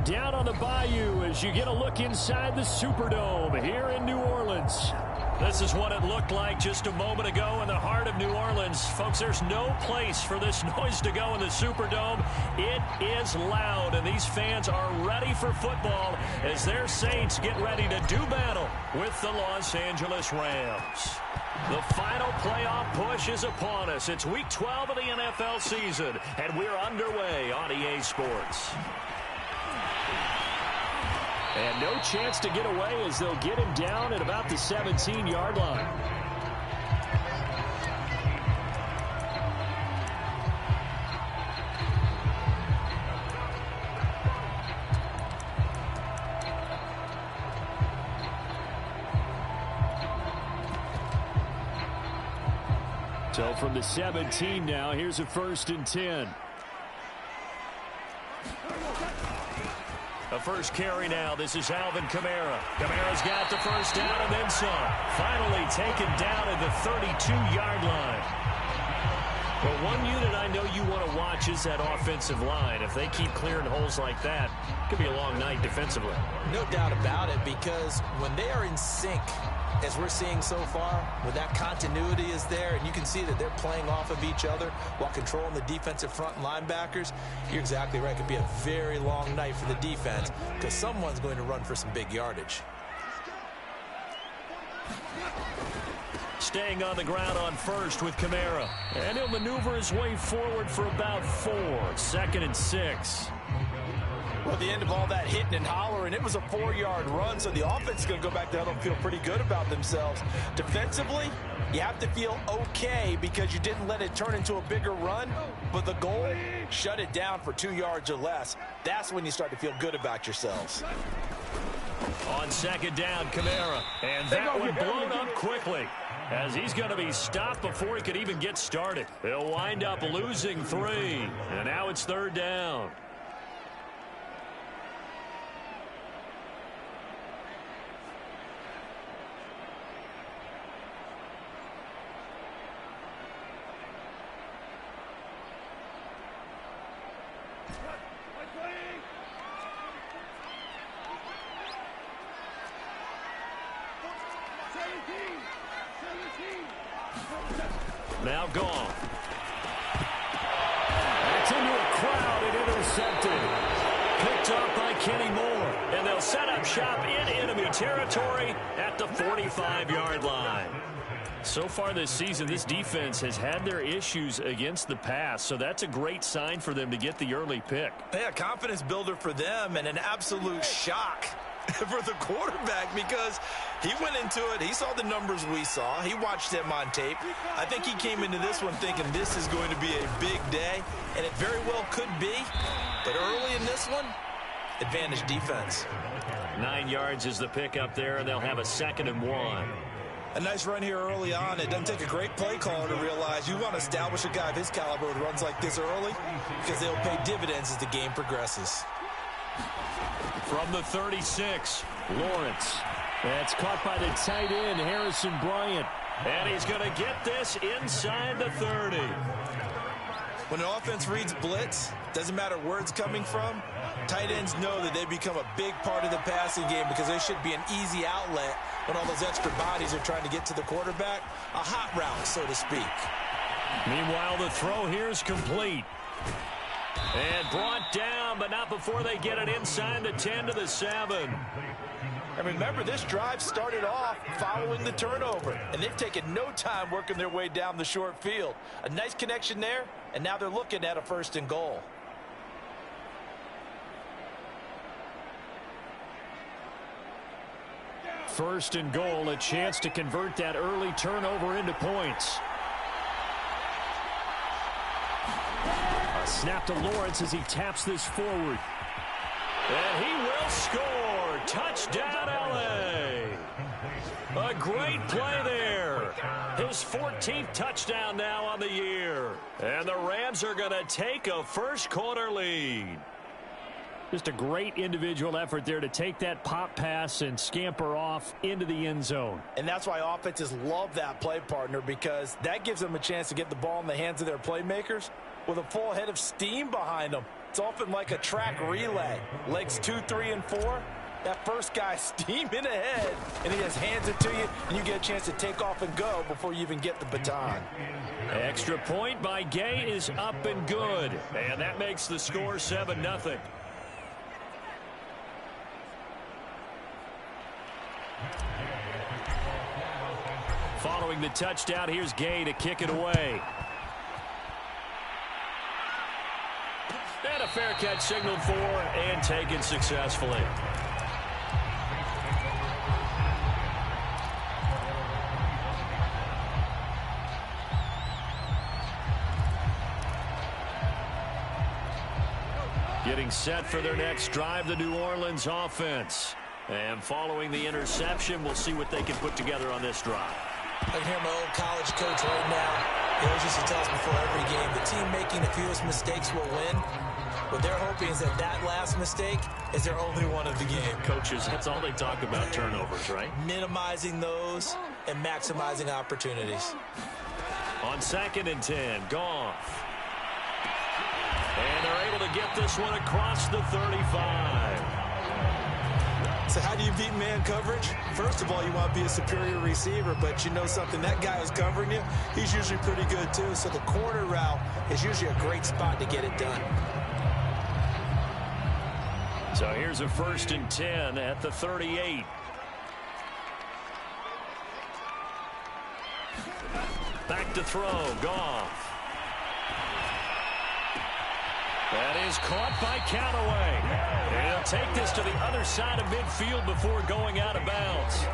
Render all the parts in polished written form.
down on the bayou as you get a look inside the Superdome here in New Orleans. This is what it looked like just a moment ago in the heart of New Orleans. Folks, there's no place for this noise to go in the Superdome. It is loud, and these fans are ready for football as their Saints get ready to do battle with the Los Angeles Rams. The final playoff push is upon us. It's Week 12 of the NFL season, and we're underway on EA Sports. And no chance to get away as they'll get him down at about the 17-yard line. So from the 17 now, here's a 1st and 10. The first carry now. This is Alvin Kamara. Kamara's got the first down and then some. Finally taken down at the 32-yard line. Well, one unit I know you want to watch is that offensive line. If they keep clearing holes like that, it could be a long night defensively. No doubt about it, because when they are in sync, as we're seeing so far, when that continuity is there and you can see that they're playing off of each other while controlling the defensive front linebackers, you're exactly right. It could be a very long night for the defense because someone's going to run for some big yardage. Staying on the ground on first with Kamara. And he'll maneuver his way forward for about 4. 2nd and 6. Well, at the end of all that hitting and hollering, it was a 4-yard run, so the offense is going to go back there and feel pretty good about themselves. Defensively, you have to feel okay because you didn't let it turn into a bigger run, but the goal, shut it down for 2 yards or less. That's when you start to feel good about yourselves. On 2nd down, Kamara. And that one blown up quickly as he's going to be stopped before he could even get started. They'll wind up losing 3, and now it's 3rd down. Now gone. That's into a crowd and intercepted. Picked up by Kenny Moore. And they'll set up shop in enemy territory at the 45-yard line. So far this season, this defense has had their issues against the pass, so that's a great sign for them to get the early pick. Yeah, confidence builder for them and an absolute shock for the quarterback because he went into it. He saw the numbers we saw. He watched them on tape. I think he came into this one thinking this is going to be a big day, and it very well could be. But early in this one, advantage defense. 9 yards is the pick up there, and they'll have a 2nd and 1. A nice run here early on. It doesn't take a great play caller to realize you want to establish a guy of his caliber who runs like this early because they'll pay dividends as the game progresses. From the 36, Lawrence. That's caught by the tight end, Harrison Bryant. And he's going to get this inside the 30. When an offense reads blitz, doesn't matter where it's coming from, tight ends know that they become a big part of the passing game because they should be an easy outlet when all those extra bodies are trying to get to the quarterback. A hot route, so to speak. Meanwhile, the throw here is complete. And brought down, but not before they get it inside the 10 to the 7. And remember, this drive started off following the turnover, and they've taken no time working their way down the short field. A nice connection there, and now they're looking at a 1st and goal. First and goal, a chance to convert that early turnover into points. A snap to Lawrence as he taps this forward. And he will score. Touchdown, LA. A great play there. His 14th touchdown now on the year. And the Rams are going to take a first-quarter lead. Just a great individual effort there to take that pop pass and scamper off into the end zone. And that's why offenses love that play, partner, because that gives them a chance to get the ball in the hands of their playmakers with a full head of steam behind them. It's often like a track relay. Legs 2, 3, and 4. That first guy steaming ahead, and he just hands it to you, and you get a chance to take off and go before you even get the baton. Extra point by Gay is up and good. And that makes the score 7-0. Following the touchdown, here's Gay to kick it away. And a fair catch signaled for and taken successfully. Getting set for their next drive, the New Orleans offense. And following the interception, we'll see what they can put together on this drive. I can hear my old college coach right now. He always used to tell us before every game, the team making the fewest mistakes will win. What they're hoping is that that last mistake is their only one of the game. Coaches, that's all they talk about, turnovers, right? Minimizing those and maximizing opportunities. On 2nd and 10, Goff. And they're able to get this one across the 35. So how do you beat man coverage? First of all, you want to be a superior receiver, but you know something, that guy who's covering you, he's usually pretty good too. So the corner route is usually a great spot to get it done. So here's a 1st and 10 at the 38. Back to throw, Goff. That is caught by Callaway. He'll take this to the other side of midfield before going out of bounds.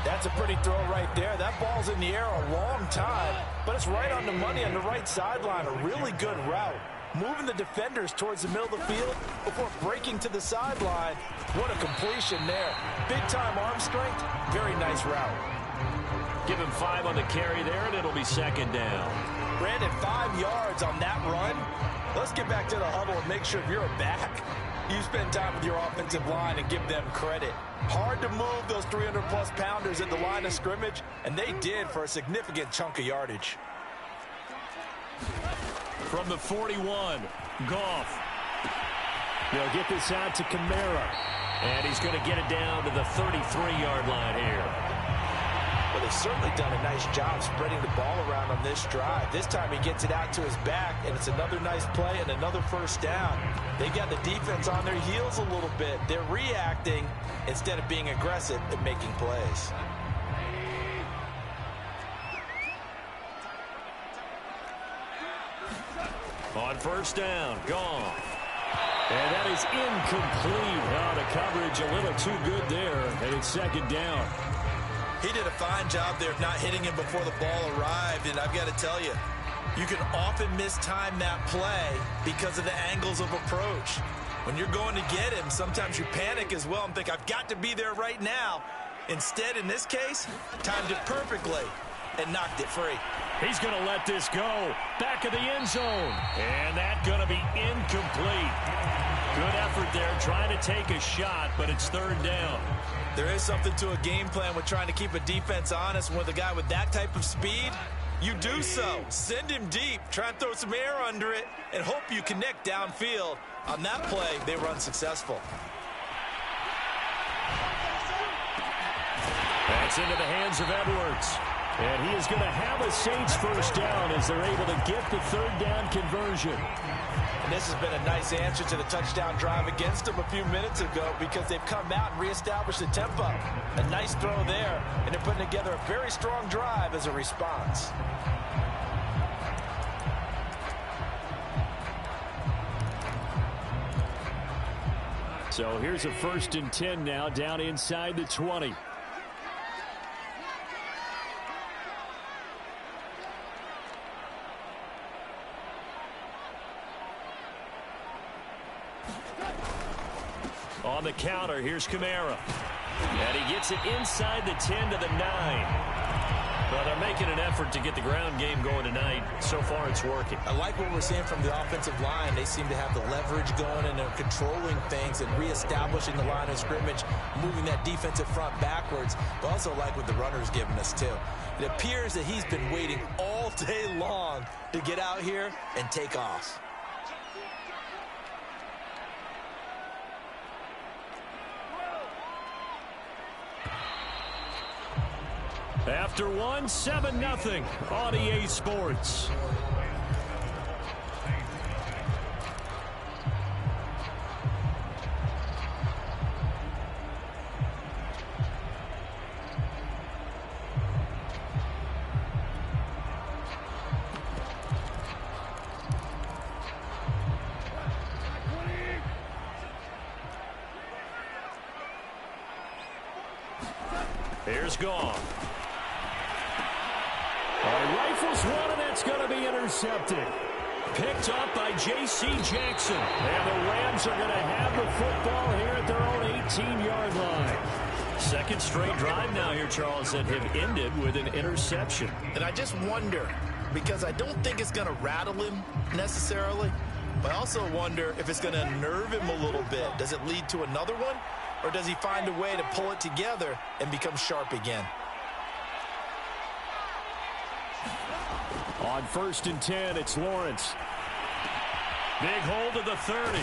That's a pretty throw right there. That ball's in the air a long time, but it's right on the money on the right sideline. A really good route. Moving the defenders towards the middle of the field before breaking to the sideline. What a completion there. Big-time arm strength. Very nice route. Give him 5 on the carry there, and it'll be 2nd down. Brandon, 5 yards on that run. Let's get back to the huddle and make sure if you're a back, you spend time with your offensive line and give them credit. Hard to move those 300-plus pounders at the line of scrimmage, and they did for a significant chunk of yardage. From the 41, Goff. They'll get this out to Kamara. And he's going to get it down to the 33-yard line here. Well, they've certainly done a nice job spreading the ball around on this drive. This time he gets it out to his back, and it's another nice play and another 1st down. They got the defense on their heels a little bit. They're reacting instead of being aggressive and making plays. On 1st down, Goff. And that is incomplete. Oh, the coverage a little too good there, and it's 2nd down. He did a fine job there of not hitting him before the ball arrived, and I've got to tell you, you can often mistime that play because of the angles of approach. When you're going to get him, sometimes you panic as well and think, I've got to be there right now. Instead, in this case, timed it perfectly and knocked it free. He's going to let this go. Back of the end zone. And that's going to be incomplete. Good effort there, trying to take a shot, but it's 3rd down. There is something to a game plan with trying to keep a defense honest. And with a guy with that type of speed, you do so. Send him deep. Try and throw some air under it and hope you connect downfield. On that play, they were unsuccessful. That's into the hands of Edwards. And he is going to have a Saints 1st down as they're able to get the 3rd down conversion. And this has been a nice answer to the touchdown drive against them a few minutes ago because they've come out and reestablished the tempo. A nice throw there, and they're putting together a very strong drive as a response. So here's a 1st and 10 now down inside the 20. On the counter, here's Kamara. And he gets it inside the 10 to the 9. Well, they're making an effort to get the ground game going tonight. So far, it's working. I like what we're seeing from the offensive line. They seem to have the leverage going, and they're controlling things and reestablishing the line of scrimmage, moving that defensive front backwards. But also like what the runner's giving us, too. It appears that he's been waiting all day long to get out here and take off. After one, 7-0 on EA Sports. Here's gone. Rifles one, and that's going to be intercepted. Picked up by J.C. Jackson. And the Rams are going to have the football here at their own 18-yard line. Second straight drive now here, Charles, that have ended with an interception. And I just wonder, because I don't think it's going to rattle him necessarily, but I also wonder if it's going to unnerve him a little bit. Does it lead to another one? Or does he find a way to pull it together and become sharp again? On 1st and 10, it's Lawrence. Big hold of the 30.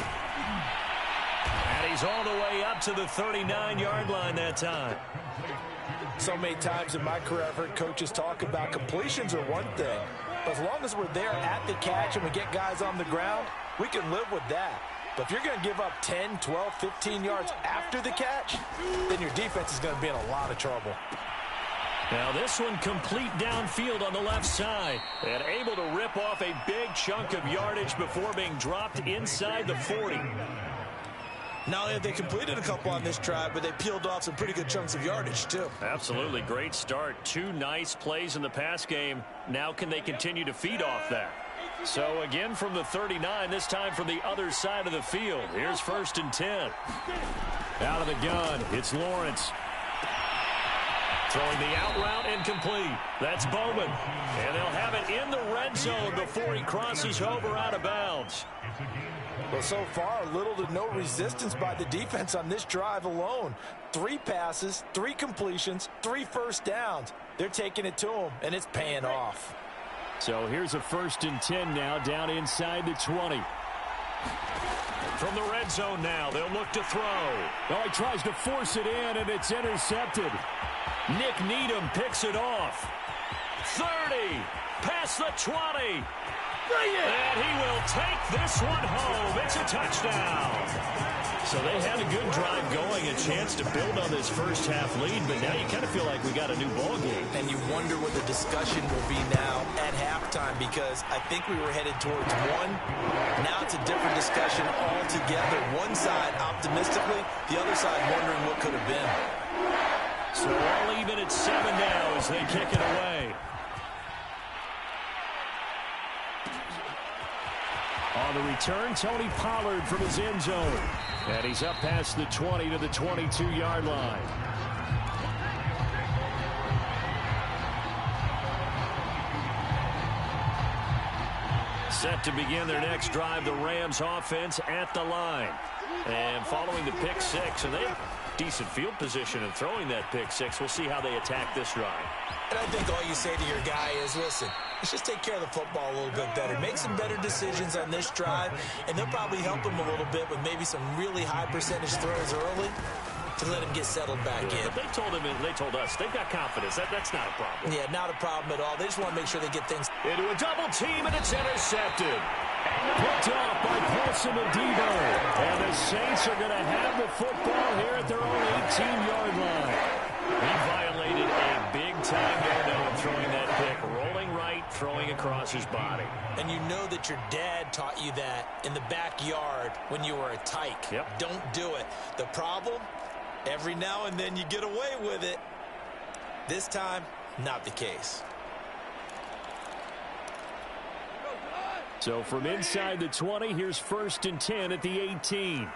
And he's all the way up to the 39-yard line that time. So many times in my career, I've heard coaches talk about completions are one thing. But as long as we're there at the catch and we get guys on the ground, we can live with that. But if you're going to give up 10, 12, 15 yards after the catch, then your defense is going to be in a lot of trouble. Now this one complete downfield on the left side. And able to rip off a big chunk of yardage before being dropped inside the 40. Not only have they completed a couple on this drive, but they peeled off some pretty good chunks of yardage, too. Absolutely. Great start. 2 nice plays in the pass game. Now can they continue to feed off that? So again from the 39, this time from the other side of the field. Here's 1st and 10. Out of the gun, it's Lawrence. Throwing the out route incomplete. That's Bowman. And they'll have it in the red zone before he crosses over out of bounds. Well, so far, little to no resistance by the defense on this drive alone. 3 passes, 3 completions, 3 first downs. They're taking it to them, and it's paying off. So here's a 1st and 10 now down inside the 20. From the red zone now, they'll look to throw. Oh, he tries to force it in, and it's intercepted. Nick Needham picks it off. 30, past the 20. And he will take this one home. It's a touchdown. So they had a good drive going, a chance to build on this first half lead, but now you kind of feel like we got a new ball game. And you wonder what the discussion will be now at halftime, because I think we were headed towards one. Now it's a different discussion altogether. One side optimistically, the other side wondering what could have been. So all even at 7 now as they kick it away. On the return, Tony Pollard from his end zone. And he's up past the 20 to the 22-yard line. Set to begin their next drive, the Rams offense at the line. And following the pick six, and they have decent field position in throwing that pick six. We'll see how they attack this drive. And I think all you say to your guy is, listen, let's just take care of the football a little bit better. Make some better decisions on this drive, and they'll probably help him a little bit with maybe some really high percentage throws early to let him get settled back in. But they told him, and they told us, they've got confidence. That's not a problem. Yeah, not a problem at all. They just want to make sure they get things into a double team, and it's intercepted. Picked off by Paulson Adebo. And the Saints are going to have the football here at their own 18-yard line. He violated a big-time no-no throwing that pick. Rolling right, throwing across his body. And you know that your dad taught you that in the backyard when you were a tyke. Yep. Don't do it. The problem, every now and then you get away with it. This time, not the case. So from inside the 20, here's 1st and 10 at the 18.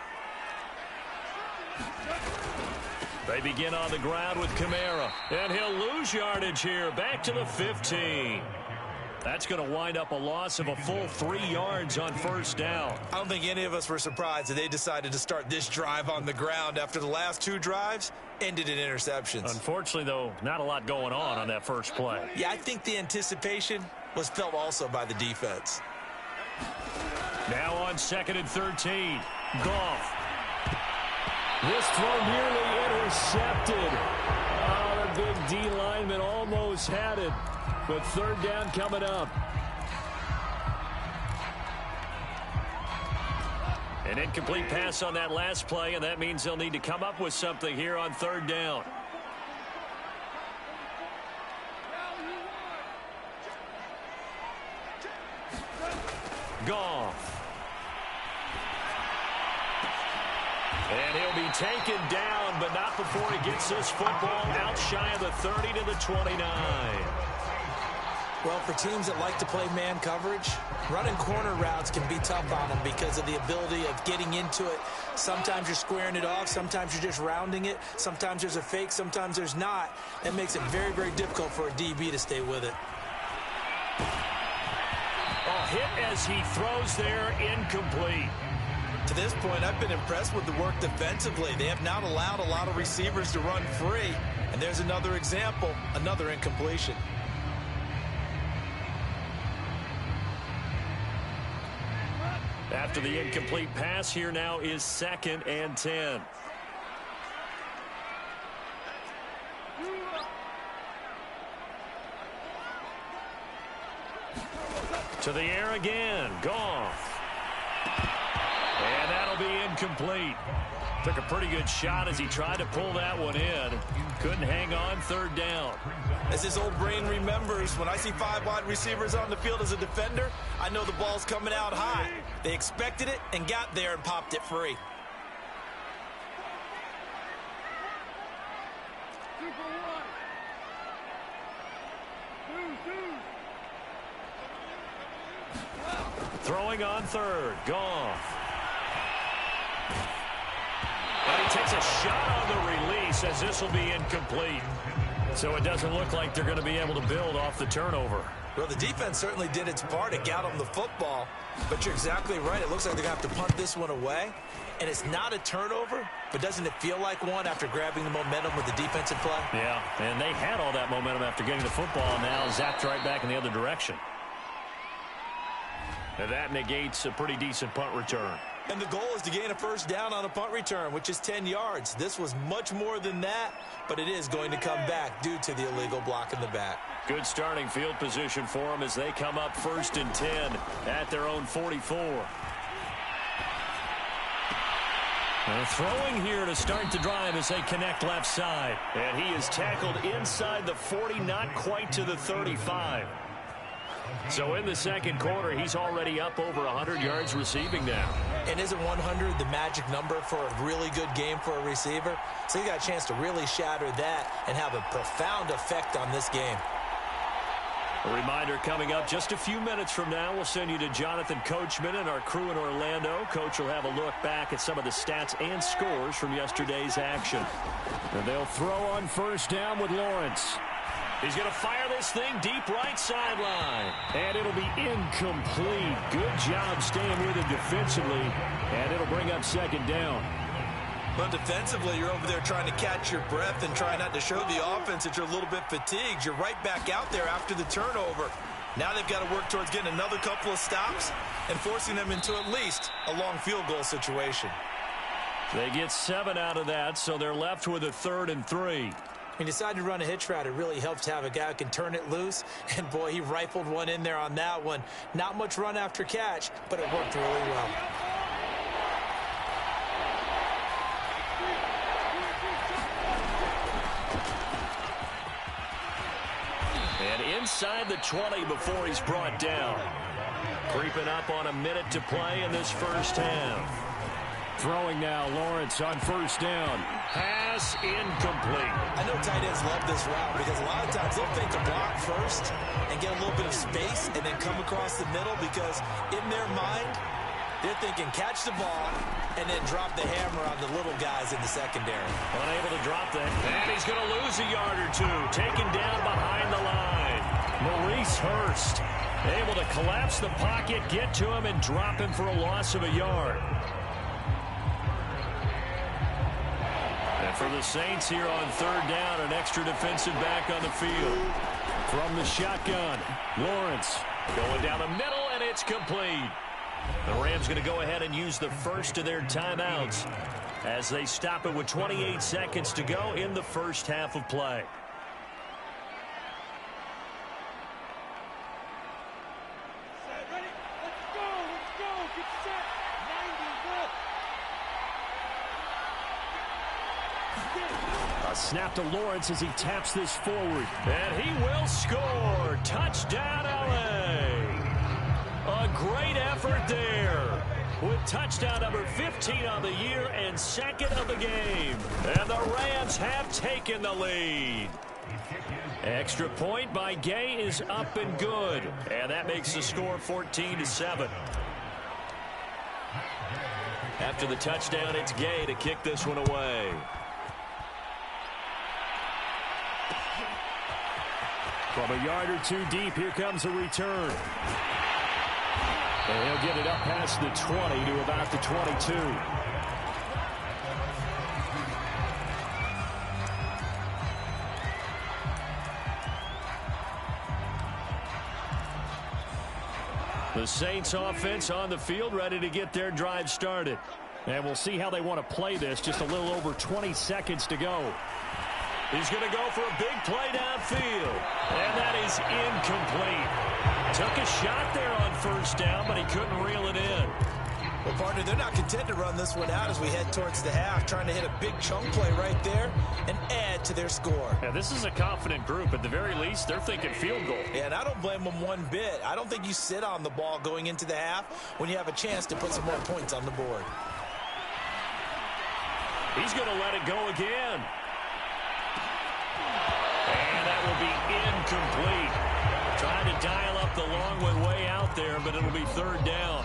They begin on the ground with Kamara. And he'll lose yardage here. Back to the 15. That's going to wind up a loss of a full 3 yards on 1st down. I don't think any of us were surprised that they decided to start this drive on the ground after the last 2 drives ended in interceptions. Unfortunately, though, not a lot going on that first play. Yeah, I think the anticipation was felt also by the defense. Now on 2nd and 13. Goff. This throw nearly intercepted. The that big D lineman almost had it, but third down coming up. An incomplete pass on that last play, and that means they'll need to come up with something here on third down. Goff. And he'll be taken down, but not before he gets this football out shy of the 30 to the 29. Well, for teams that like to play man coverage, running corner routes can be tough on them because of the ability of getting into it. Sometimes you're squaring it off. Sometimes you're just rounding it. Sometimes there's a fake. Sometimes there's not. That makes it very, very difficult for a DB to stay with it. A hit as he throws there, incomplete. To this point, I've been impressed with the work defensively. They have not allowed a lot of receivers to run free. And there's another example, another incompletion. After the incomplete pass, here now is 2nd and 10. To the air again. Goff. And that'll be incomplete. Took a pretty good shot as he tried to pull that one in. Couldn't hang on, third down. As his old brain remembers, when I see 5 wide receivers on the field as a defender, I know the ball's coming out high. They expected it and got there and popped it free. Throwing on third. Goff. And he takes a shot on the release as this will be incomplete. So it doesn't look like they're going to be able to build off the turnover. Well, the defense certainly did its part to get them the football. But you're exactly right. It looks like they're going to have to punt this one away. And it's not a turnover, but doesn't it feel like one after grabbing the momentum with the defensive play? Yeah, and they had all that momentum after getting the football, and now zapped right back in the other direction. And that negates a pretty decent punt return. And the goal is to gain a first down on a punt return, which is 10 yards. This was much more than that, but it is going to come back due to the illegal block in the back. Good starting field position for them as they come up 1st and 10 at their own 44. And throwing here to start the drive as they connect left side. And he is tackled inside the 40, not quite to the 35. So in the second quarter, he's already up over 100 yards receiving now. And isn't 100 the magic number for a really good game for a receiver? So he got a chance to really shatter that and have a profound effect on this game. A reminder coming up just a few minutes from now, we'll send you to Jonathan Coachman and our crew in Orlando. Coach will have a look back at some of the stats and scores from yesterday's action. And they'll throw on first down with Lawrence. He's going to fire this thing deep right sideline. And it'll be incomplete. Good job staying with it defensively. And it'll bring up second down. But defensively, you're over there trying to catch your breath and try not to show the offense that you're a little bit fatigued. You're right back out there after the turnover. Now they've got to work towards getting another couple of stops and forcing them into at least a long field goal situation. They get 7 out of that, so they're left with a 3rd and 3. He decided to run a hitch route. It really helps to have a guy who can turn it loose. And, boy, he rifled one in there on that one. Not much run after catch, but it worked really well. And inside the 20 before he's brought down. Creeping up on a minute to play in this first half. Throwing now, Lawrence on first down. Pass incomplete. I know tight ends love this route because a lot of times they'll think to block first and get a little bit of space and then come across the middle because in their mind, they're thinking catch the ball and then drop the hammer on the little guys in the secondary. Unable to drop that. And he's going to lose a yard or two. Taken down behind the line. Maurice Hurst able to collapse the pocket, get to him, and drop him for a loss of a yard. And for the Saints here on third down, an extra defensive back on the field. From the shotgun, Lawrence going down the middle, and it's complete. The Rams going to go ahead and use the first of their timeouts as they stop it with 28 seconds to go in the first half of play. A snap to Lawrence as he taps this forward. And he will score. Touchdown, LA. A great effort there, with touchdown number 15 on the year and second of the game. And the Rams have taken the lead. Extra point by Gay is up and good. And that makes the score 14-7. After the touchdown, it's Gay to kick this one away. From a yard or two deep, here comes a return. And he'll get it up past the 20 to about the 22. The Saints offense on the field, ready to get their drive started. And we'll see how they want to play this. Just a little over 20 seconds to go. He's going to go for a big play downfield. And that is incomplete. Took a shot there on first down, but he couldn't reel it in. Well, partner, they're not content to run this one out as we head towards the half, trying to hit a big chunk play right there and add to their score. Yeah, this is a confident group. At the very least, they're thinking field goal. Yeah, and I don't blame them one bit. I don't think you sit on the ball going into the half when you have a chance to put some more points on the board. He's going to let it go again. And that will be incomplete. Trying to dial up the long way out there, but it'll be third down.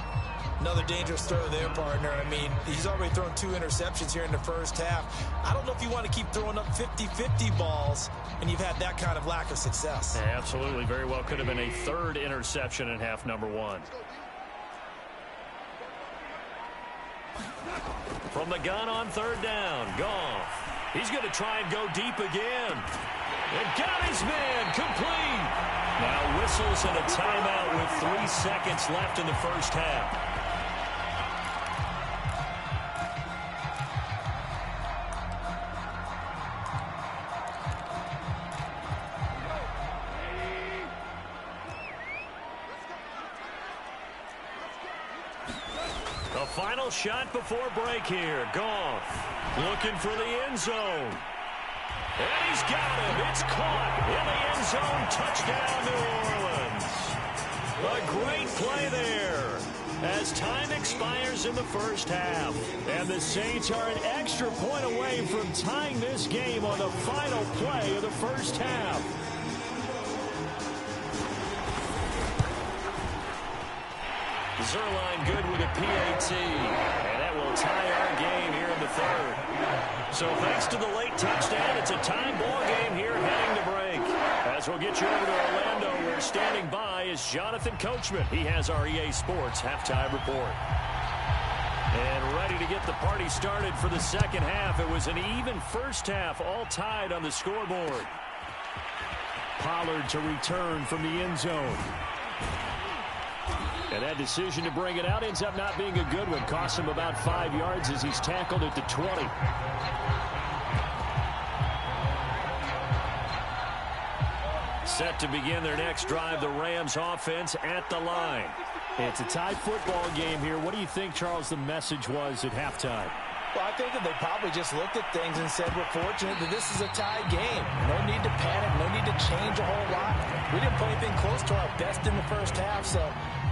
Another dangerous throw there, partner. I mean, he's already thrown 2 interceptions here in the first half. I don't know if you want to keep throwing up 50-50 balls, and you've had that kind of lack of success. Yeah, absolutely. Very well could have been a third interception in half number 1. From the gun on third down, Goff. He's going to try and go deep again. And got his man, complete. Now whistles and a timeout with 3 seconds left in the first half. The final shot before break here. Goff looking for the end zone. And he's got him. It's caught in the end zone. Touchdown, New Orleans. A great play there as time expires in the first half. And the Saints are an extra point away from tying this game on the final play of the first half. Zerline good with a PAT. And that will tie our game here in the third. So thanks to the late touchdown, it's a tie ball game here heading to break. As we'll get you over to Orlando, where standing by is Jonathan Coachman. He has our EA Sports halftime report. And ready to get the party started for the second half. It was an even first half, all tied on the scoreboard. Pollard to return from the end zone. And that decision to bring it out ends up not being a good one. Costs him about 5 yards as he's tackled at the 20. Set to begin their next drive, the Rams offense at the line. It's a tied football game here. What do you think, Charles, the message was at halftime? Well, I think that they probably just looked at things and said, we're fortunate that this is a tie game. No need to panic, no need to change a whole lot. We didn't play anything close to our best in the first half, so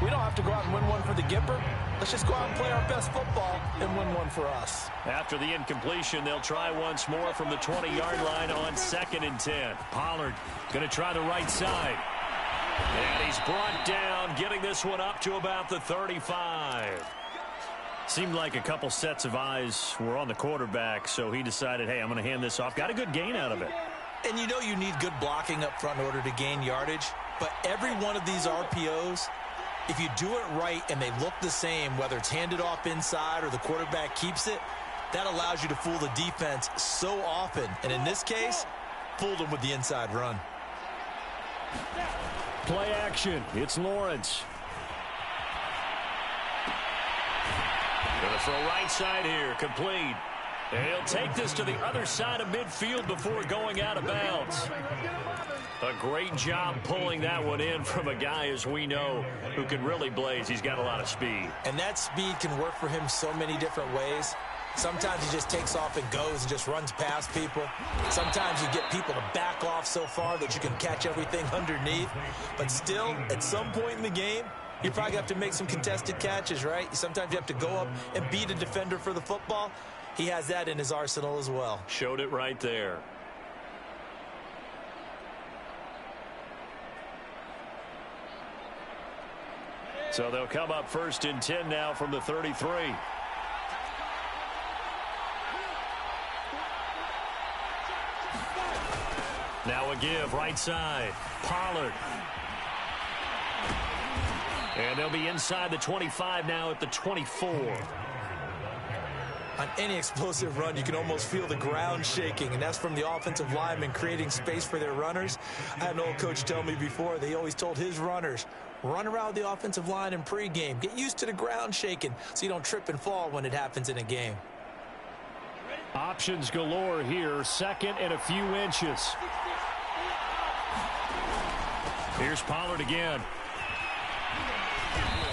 we don't have to go out and win one for the Gipper. Let's just go out and play our best football and win one for us. After the incompletion, they'll try once more from the 20-yard line on 2nd and 10. Pollard going to try the right side. And he's brought down, getting this one up to about the 35. Seemed like a couple sets of eyes were on the quarterback, so he decided, hey, I'm going to hand this off. Got a good gain out of it. And you know you need good blocking up front in order to gain yardage, but every one of these RPOs, if you do it right and they look the same, whether it's handed off inside or the quarterback keeps it, that allows you to fool the defense so often. And in this case, fooled them with the inside run. Play action. It's Lawrence. Going to throw right side here. Complete. And he'll take this to the other side of midfield before going out of bounds. A great job pulling that one in from a guy, as we know, who can really blaze. He's got a lot of speed. And that speed can work for him so many different ways. Sometimes he just takes off and goes and just runs past people. Sometimes you get people to back off so far that you can catch everything underneath. But still, at some point in the game, you probably have to make some contested catches, right? Sometimes you have to go up and beat a defender for the football. He has that in his arsenal as well. Showed it right there. So they'll come up 1st and 10 now from the 33. Now a give right side. Pollard. And they'll be inside the 25 now at the 24. On any explosive run, you can almost feel the ground shaking, and that's from the offensive linemen creating space for their runners. I had an old coach tell me before, they always told his runners, run around the offensive line in pregame. Get used to the ground shaking so you don't trip and fall when it happens in a game. Options galore here. 2nd and a few inches. Here's Pollard again.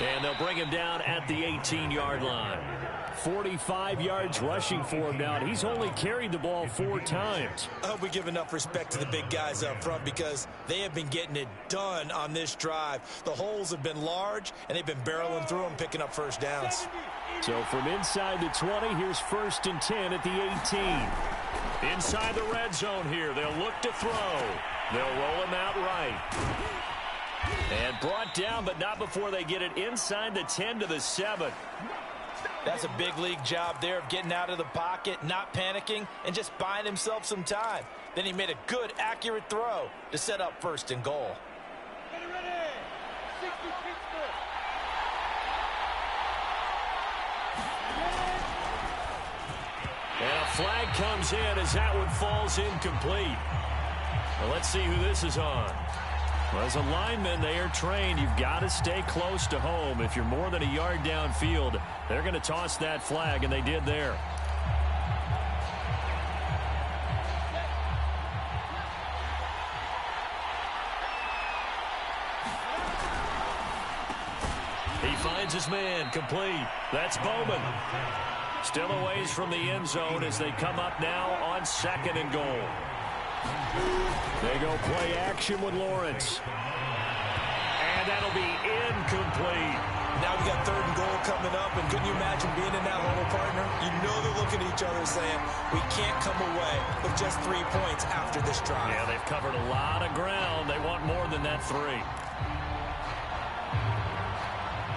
And they'll bring him down at the 18-yard line. 45 yards rushing for him now. He's only carried the ball 4 times. I hope we give enough respect to the big guys up front because they have been getting it done on this drive. The holes have been large, and they've been barreling through them, picking up first downs. So from inside the 20, here's 1st and 10 at the 18. Inside the red zone here. They'll look to throw. They'll roll him out right. And brought down, but not before they get it inside the 10 to the 7. That's a big league job there of getting out of the pocket, not panicking, and just buying himself some time. Then he made a good, accurate throw to set up 1st and goal. And a flag comes in as that one falls incomplete. Well, let's see who this is on. Well, as a lineman, they are trained. You've got to stay close to home. If you're more than a yard downfield, they're going to toss that flag, and they did there. He finds his man, complete. That's Bowman. Still a ways from the end zone as they come up now on 2nd and goal. They go play action with Lawrence. And that'll be incomplete. Now we got 3rd and goal coming up, and couldn't you imagine being in that huddle, partner? You know they're looking at each other saying, we can't come away with just 3 points after this drive. Yeah, they've covered a lot of ground. They want more than that 3.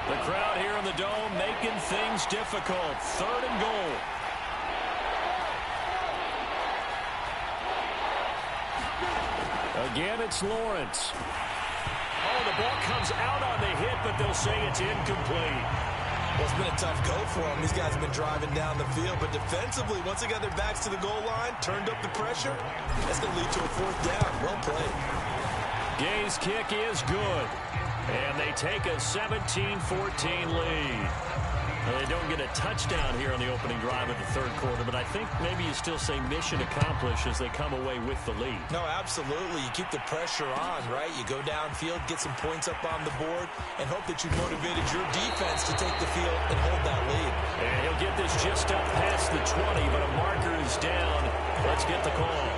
The crowd here in the Dome making things difficult. 3rd and goal. Again, it's Lawrence. Oh, the ball comes out on the hit, but they'll say it's incomplete. Well, it's been a tough go for them. These guys have been driving down the field, but defensively, once they got their backs to the goal line, turned up the pressure, that's going to lead to a 4th down. Well played. Gay's kick is good, and they take a 17-14 lead. Well, they don't get a touchdown here on the opening drive of the 3rd quarter, but I think maybe you still say mission accomplished as they come away with the lead. No, absolutely. You keep the pressure on, right? You go downfield, get some points up on the board, and hope that you motivated your defense to take the field and hold that lead. And he'll get this just up past the 20, but a marker is down. Let's get the call.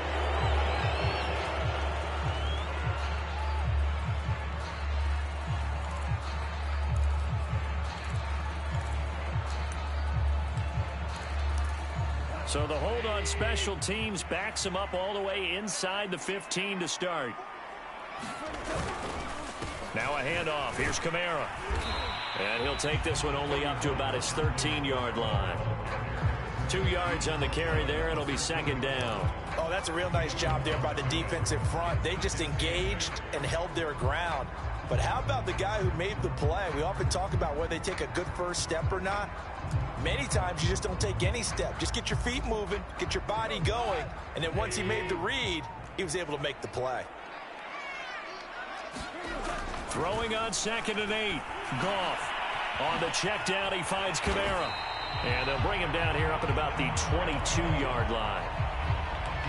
So the hold on special teams backs him up all the way inside the 15 to start. Now a handoff. Here's Kamara. And he'll take this one only up to about his 13-yard line. 2 yards on the carry there. It'll be 2nd down. Oh, that's a real nice job there by the defensive front. They just engaged and held their ground. But how about the guy who made the play? We often talk about whether they take a good first step or not. Many times you just don't take any step. Just get your feet moving, get your body going, and then once he made the read, he was able to make the play. Throwing on 2nd and 8. Goff on the check down. He finds Kamara. And they'll bring him down here up at about the 22-yard line.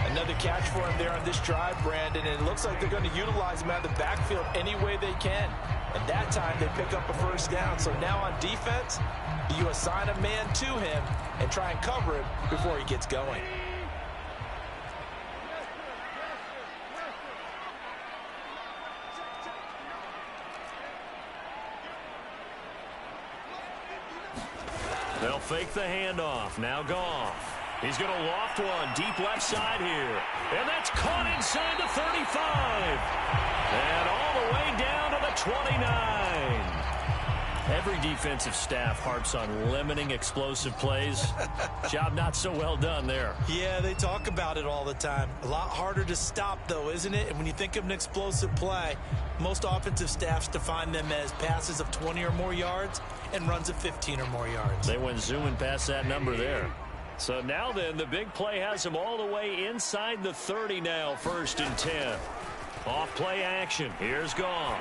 Another catch for him there on this drive, Brandon, and it looks like they're going to utilize him out of the backfield any way they can. And that time they pick up a first down. So now on defense, you assign a man to him and try and cover him before he gets going. They'll fake the handoff. Now Goff. He's going to loft one deep left side here. And that's caught inside the 35. And all the way down to the 29. Every defensive staff harps on limiting explosive plays. Job not so well done there. Yeah, they talk about it all the time. A lot harder to stop, though, isn't it? And when you think of an explosive play, most offensive staffs define them as passes of 20 or more yards and runs of 15 or more yards. They went zooming past that number there. So now then, the big play has them all the way inside the 30 now, 1st and 10. Off play action. Here's Goff.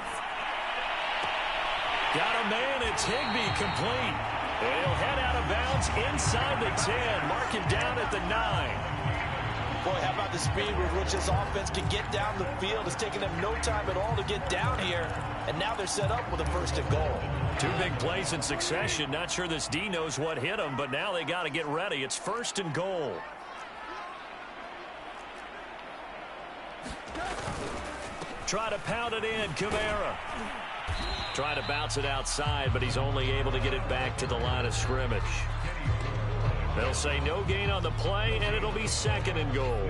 Got a man. It's Higbee complete. And he'll head out of bounds inside the 10. Mark him down at the 9. Boy, how about the speed with which this offense can get down the field? It's taking them no time at all to get down here. And now they're set up with a 1st and goal. 2 big plays in succession. Not sure this D knows what hit him, but now they got to get ready. It's 1st and goal. Try to pound it in, Kamara. Try to bounce it outside, but he's only able to get it back to the line of scrimmage. They'll say no gain on the play, and it'll be 2nd and goal.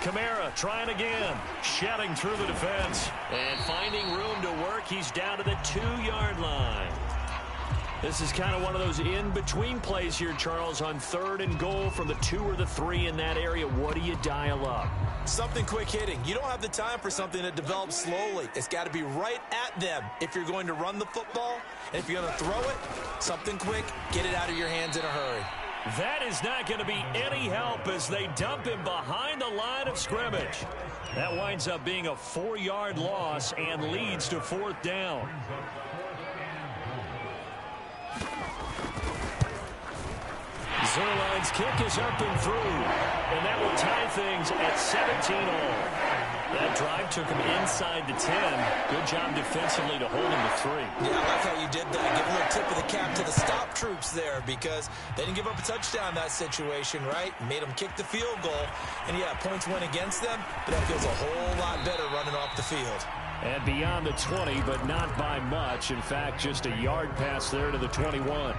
Kamara trying again, shedding through the defense. And finding room to work, he's down to the 2-yard line. This is kind of one of those in-between plays here, Charles, on 3rd and goal from the 2 or the 3 in that area. What do you dial up? Something quick hitting. You don't have the time for something that develops slowly. It's got to be right at them if you're going to run the football. And if you're going to throw it, something quick, get it out of your hands in a hurry. That is not going to be any help as they dump him behind the line of scrimmage. That winds up being a 4-yard loss and leads to 4th down. Zerline's kick is up and through, and that will tie things at 17 all. That drive took him inside the 10. Good job defensively to hold him to 3. Yeah, I like how you did that. Give a little tip of the cap to the stop troops there because they didn't give up a touchdown in that situation, right? Made them kick the field goal. And, yeah, points went against them, but that feels a whole lot better running off the field. And beyond the 20, but not by much. In fact, just a yard pass there to the 21.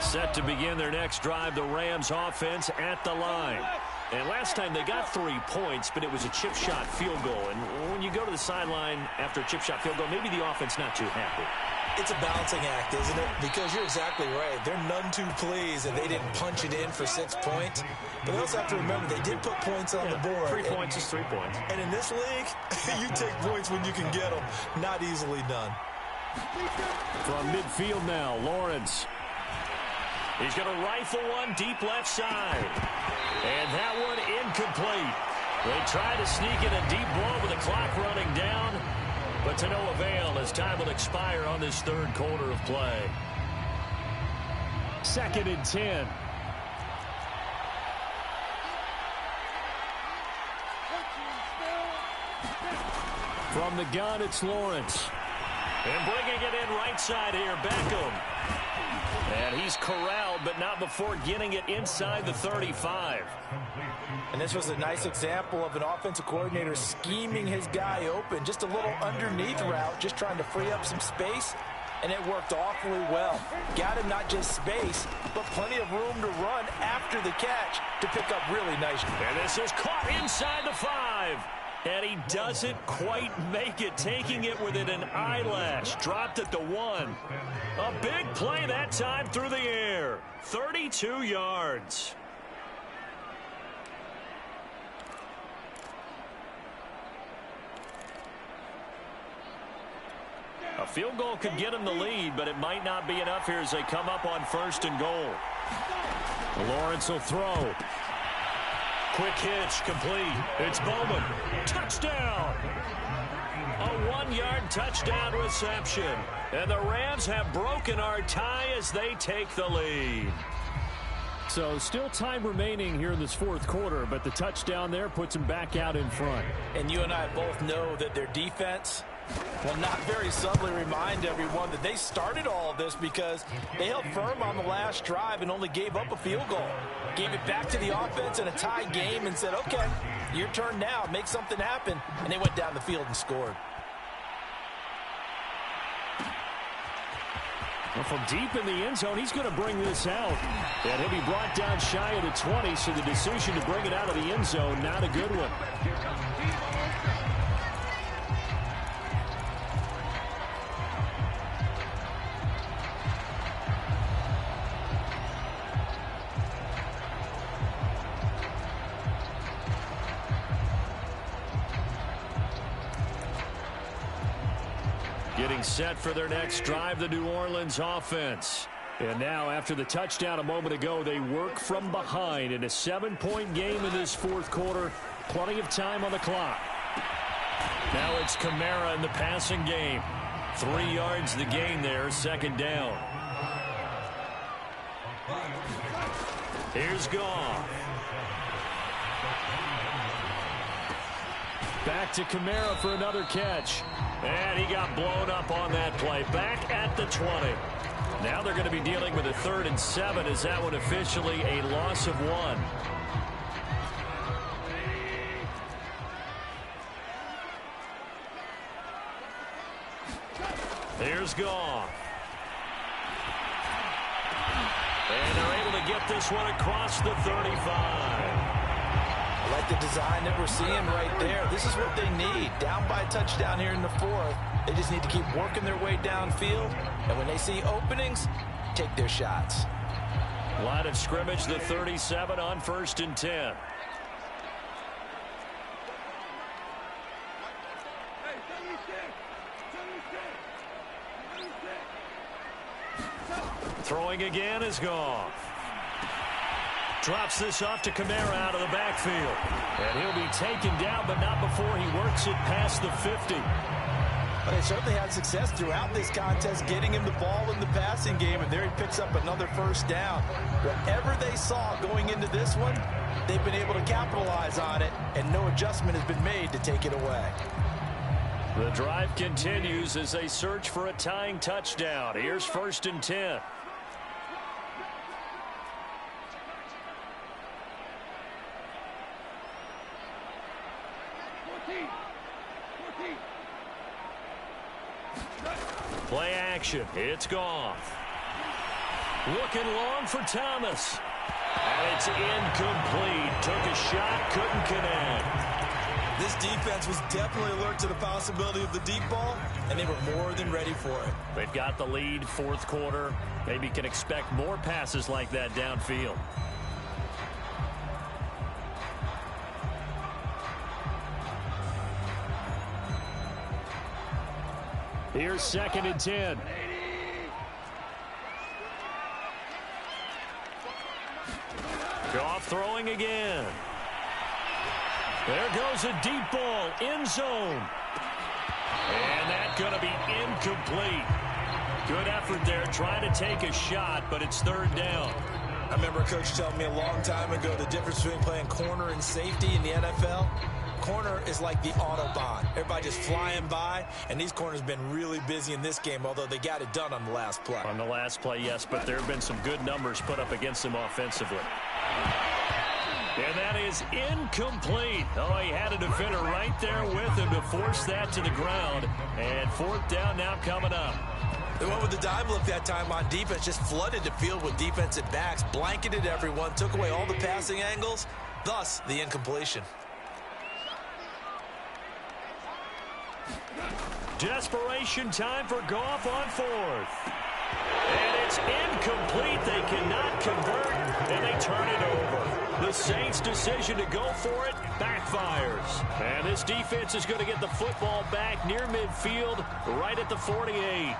Set to begin their next drive, the Rams offense at the line. And last time they got 3 points, but it was a chip shot field goal. And when you go to the sideline after a chip shot field goal, maybe the offense not too happy. It's a balancing act, isn't it? Because you're exactly right. They're none too pleased that they didn't punch it in for 6 points. But they also have to remember they did put points on the board. 3 points is 3 points. And in this league, you take points when you can get them. Not easily done. From midfield now, Lawrence. He's going to rifle one deep left side. And that one incomplete. They try to sneak in a deep blow with the clock running down, but to no avail as time will expire on this 3rd quarter of play. 2nd and 10. From the gun, it's Lawrence. And bringing it in right side here, Beckham. And he's corralled, but not before getting it inside the 35. And this was a nice example of an offensive coordinator scheming his guy open. Just a little underneath route, just trying to free up some space. And it worked awfully well. Got him not just space, but plenty of room to run after the catch to pick up really nice. And this is caught inside the 5. And he doesn't quite make it, taking it within an eyelash. Dropped at the 1. A big play that time through the air. 32 yards. A field goal could get them the lead, but it might not be enough here as they come up on 1st and goal. Lawrence will throw. Quick hitch, complete. It's Bowman. Touchdown! A 1-yard touchdown reception. And the Rams have broken our tie as they take the lead. So still time remaining here in this 4th quarter, but the touchdown there puts them back out in front. And you and I both know that their defense will not very subtly remind everyone that they started all of this because they held firm on the last drive and only gave up a field goal. Gave it back to the offense in a tie game and said, okay, your turn now, make something happen. And they went down the field and scored. Well, from deep in the end zone, he's going to bring this out. And he'll be brought down shy of the 20, so the decision to bring it out of the end zone, not a good one. Getting set for their next drive, the New Orleans offense. And now, after the touchdown a moment ago, they work from behind in a 7-point game in this 4th quarter. Plenty of time on the clock. Now it's Kamara in the passing game. 3 yards the gain there, 2nd down. Here's Goff. Back to Kamara for another catch. And he got blown up on that play. Back at the 20. Now they're going to be dealing with a 3rd and 7. Is that one officially a loss of 1? Here's Goff. And they're able to get this one across the 35. I like the design that we're seeing right there. This is what they need. Down by a touchdown here in the 4th. They just need to keep working their way downfield. And when they see openings, take their shots. Line of scrimmage, the 37 on 1st and 10. Throwing again is Goff. Drops this off to Kamara out of the backfield. And he'll be taken down, but not before he works it past the 50. But they certainly had success throughout this contest, getting him the ball in the passing game, and there he picks up another 1st down. Whatever they saw going into this one, they've been able to capitalize on it, and no adjustment has been made to take it away. The drive continues as they search for a tying touchdown. Here's 1st and 10. Play action. It's Goff. Looking long for Thomas. And it's incomplete. Took a shot, couldn't connect. This defense was definitely alert to the possibility of the deep ball, and they were more than ready for it. They've got the lead, 4th quarter. Maybe can expect more passes like that downfield. Here's 2nd and 10. Goff throwing again. There goes a deep ball, end zone. And that's going to be incomplete. Good effort there, trying to take a shot, but it's 3rd down. I remember a coach telling me a long time ago the difference between playing corner and safety in the NFL. Corner is like the Autobahn. Everybody just flying by, and these corners have been really busy in this game, although they got it done on the last play. On the last play, yes, but there have been some good numbers put up against them offensively. And that is incomplete. Oh, he had a defender right there with him to force that to the ground. And 4th down now coming up. They went with the dive look that time on defense, just flooded the field with defensive backs, blanketed everyone, took away all the passing angles, thus the incompletion. Desperation time for Goff on 4th. And it's incomplete. They cannot convert, and they turn it over. The Saints' decision to go for it backfires. And this defense is going to get the football back near midfield, right at the 48.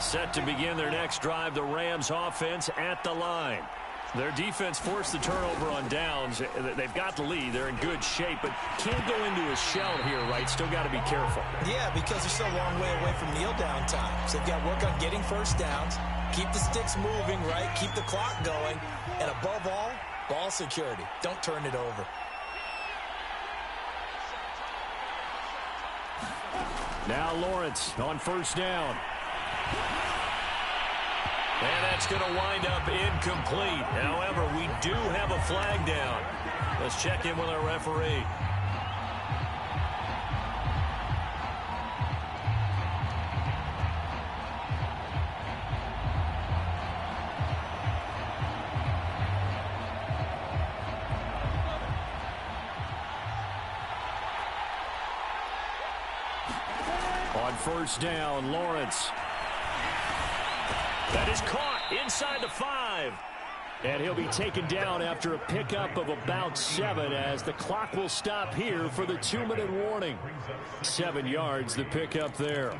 Set to begin their next drive, the Rams offense at the line. Their defense forced the turnover on downs. They've got the lead. They're in good shape, but can't go into a shell here, right? Still got to be careful. Yeah, because they're still a long way away from kneel down time. So they've got to work on getting first downs, keep the sticks moving, right? Keep the clock going. And above all, ball security. Don't turn it over. Now Lawrence on first down. And that's going to wind up incomplete. However, we do have a flag down. Let's check in with our referee. On first down, Lawrence. That is caught inside the 5. And he'll be taken down after a pickup of about 7 as the clock will stop here for the 2-minute warning. 7 yards, the pickup there.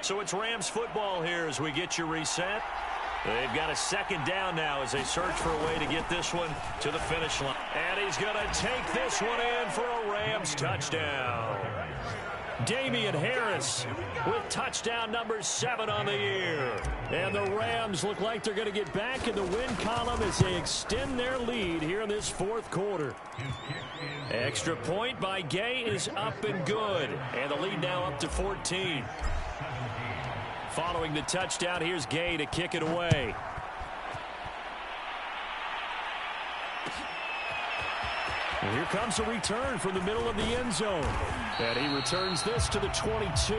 So it's Rams football here as we get you reset. They've got a second down now as they search for a way to get this one to the finish line. And he's going to take this one in for a Rams touchdown. Damian Harris with touchdown number 7 on the year. And the Rams look like they're going to get back in the win column as they extend their lead here in this fourth quarter. Extra point by Gay is up and good. And the lead now up to 14. Following the touchdown, here's Gay to kick it away. And here comes a return from the middle of the end zone. And he returns this to the 22.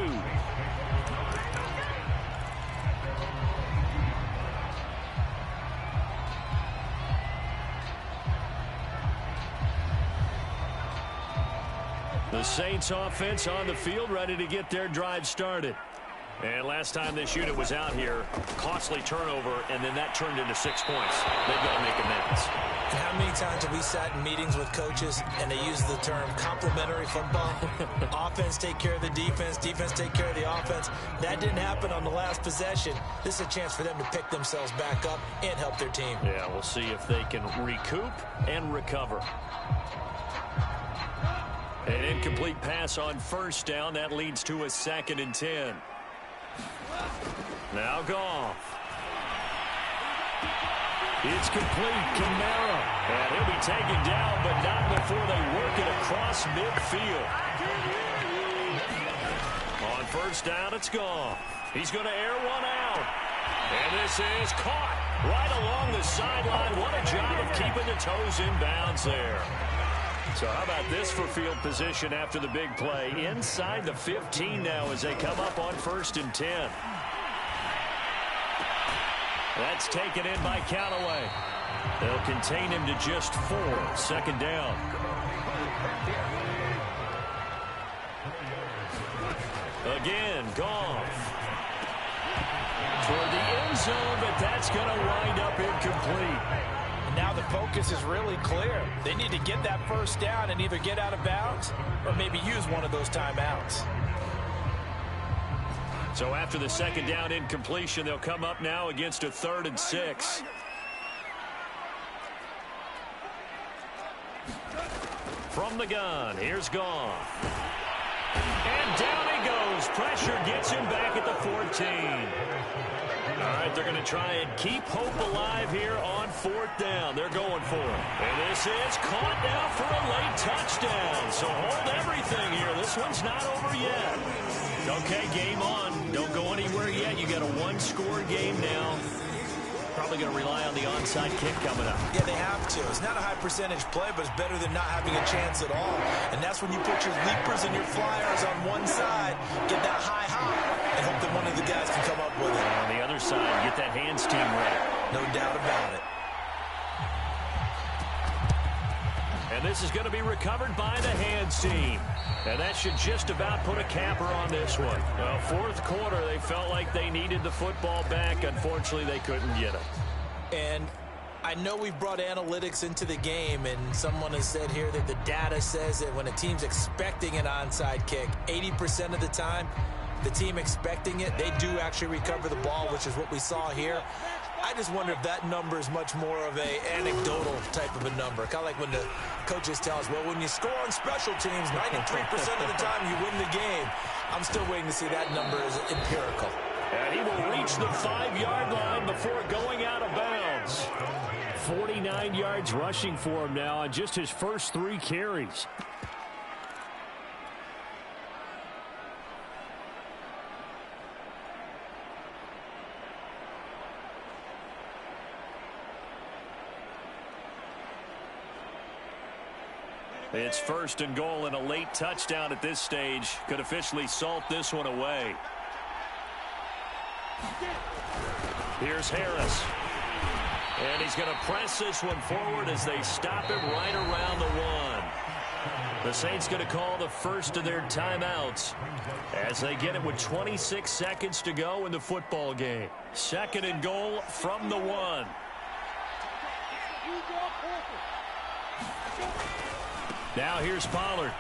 The Saints offense on the field, ready to get their drive started. And last time this unit was out here, costly turnover, and then that turned into 6 points. They've got to make amends. How many times have we sat in meetings with coaches and they use the term complementary football? Offense take care of the defense, defense take care of the offense. That didn't happen on the last possession. This is a chance for them to pick themselves back up and help their team. Yeah, we'll see if they can recoup and recover. An incomplete pass on first down. That leads to a 2nd and 10. Now Goff. It's complete. Kamara. And he'll be taken down, but not before they work it across midfield. On first down, it's Goff. He's going to air one out. And this is caught right along the sideline. What a job of keeping the toes in bounds there. So how about this for field position after the big play? Inside the 15 now as they come up on 1st and 10. That's taken in by Callaway. They'll contain him to just 4. 2nd down. Again, Goff. Toward the end zone, but that's going to wind up incomplete. Now the focus is really clear. They need to get that first down and either get out of bounds or maybe use one of those timeouts. So after the 2nd down incompletion, they'll come up now against a 3rd and 6. From the gun, here's Goff. And down he goes. Pressure gets him back at the 14. All right, they're going to try and keep hope alive here on 4th down. They're going for it. And this is caught now for a late touchdown. So hold everything here. This one's not over yet. Okay, game on. Don't go anywhere yet. You got a 1-score game now. probably going to rely on the onside kick coming up. Yeah, they have to. It's not a high percentage play, but it's better than not having a chance at all. And that's when you put your leapers and your flyers on one side, get that high hop, and hope that one of the guys can come up with it. On the other side, get that hands team ready. No doubt about it. And this is going to be recovered by the hands team. And that should just about put a capper on this one. Well, fourth quarter, they felt like they needed the football back. Unfortunately, they couldn't get it. And I know we've brought analytics into the game, and someone has said here that the data says that when a team's expecting an onside kick, 80% of the time, the team expecting it, they do actually recover the ball, which is what we saw here. I just wonder if that number is much more of a anecdotal type of a number. Kind of like when the coaches tell us, well, when you score on special teams, 93% of the time you win the game. I'm still waiting to see that number is empirical. And he will reach the 5-yard line before going out of bounds. 49 yards rushing for him now on just his first 3 carries. It's first and goal, and a late touchdown at this stage could officially salt this one away. Here's Harris. And he's going to press this one forward as they stop him right around the 1. The Saints going to call the first of their timeouts as they get it with 26 seconds to go in the football game. Second and goal from the 1. Now here's Pollard.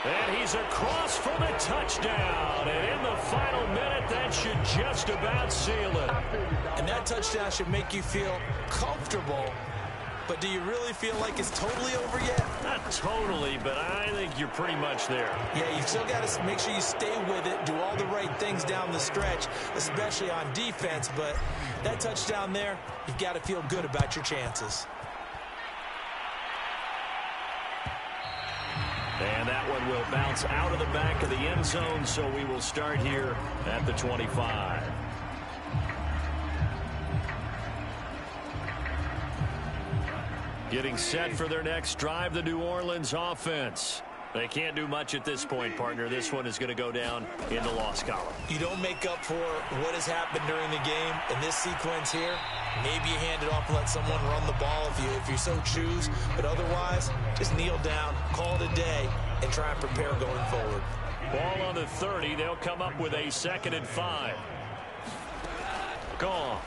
And he's across for the touchdown. And in the final minute, that should just about seal it. And that touchdown should make you feel comfortable. But do you really feel like it's totally over yet? Not totally, but I think you're pretty much there. Yeah, you've still got to make sure you stay with it, do all the right things down the stretch, especially on defense. But that touchdown there, you've got to feel good about your chances. And that one will bounce out of the back of the end zone, so we will start here at the 25. Getting set for their next drive, the New Orleans offense. They can't do much at this point, partner. This one is going to go down in the loss column. You don't make up for what has happened during the game in this sequence here. Maybe you hand it off and let someone run the ball if you so choose. But otherwise, just kneel down, call it a day, and try and prepare going forward. Ball on the 30. They'll come up with a 2nd and 5. Gone.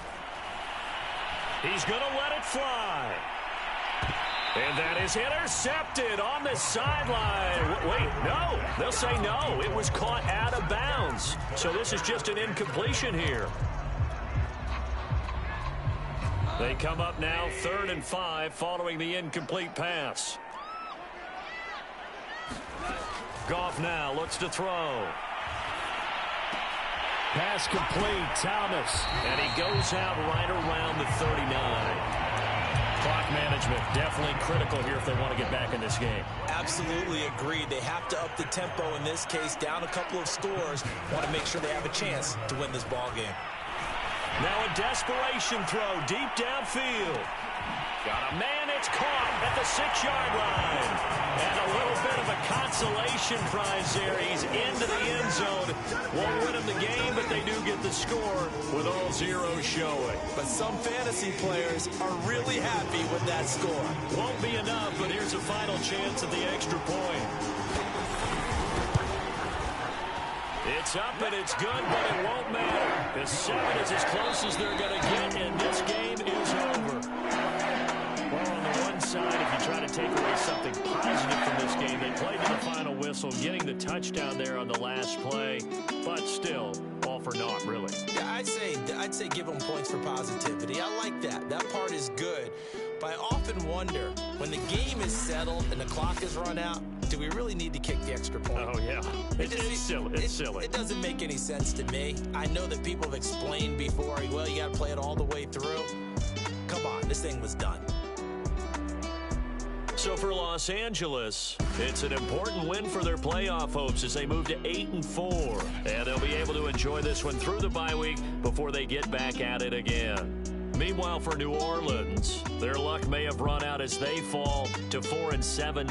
He's going to let it fly. And that is intercepted on the sideline. Wait, no. They'll say no. It was caught out of bounds. So this is just an incompletion here. They come up now 3rd and 5 following the incomplete pass. Goff now looks to throw. Pass complete, Thomas. And he goes out right around the 39. Clock management definitely critical here if they want to get back in this game. Absolutely agreed. They have to up the tempo in this case, down a couple of scores. Want to make sure they have a chance to win this ball game. Now a desperation throw deep downfield. Got a man, it's caught at the 6-yard line. And a little bit of a consolation prize there. He's into the end zone. Won't win him the game, but they do get the score with all zeros showing. But some fantasy players are really happy with that score. Won't be enough, but here's a final chance at the extra point. It's up and it's good, but it won't matter. The 7 is as close as they're going to get, and this game is over. Well, on the one side, if you try to take away something positive from this game, they played to the final whistle, getting the touchdown there on the last play, but still, all for naught, really. Yeah, I'd say give them points for positivity. I like that. That part is good. But I often wonder, when the game is settled and the clock is run out, do we really need to kick the extra point? Oh, yeah. It's silly. It's silly. It doesn't make any sense to me. I know that people have explained before, well, you got to play it all the way through. Come on, this thing was done. So for Los Angeles, it's an important win for their playoff hopes as they move to 8-4. And they'll be able to enjoy this one through the bye week before they get back at it again. Meanwhile, for New Orleans, their luck may have run out as they fall to 4-7 now.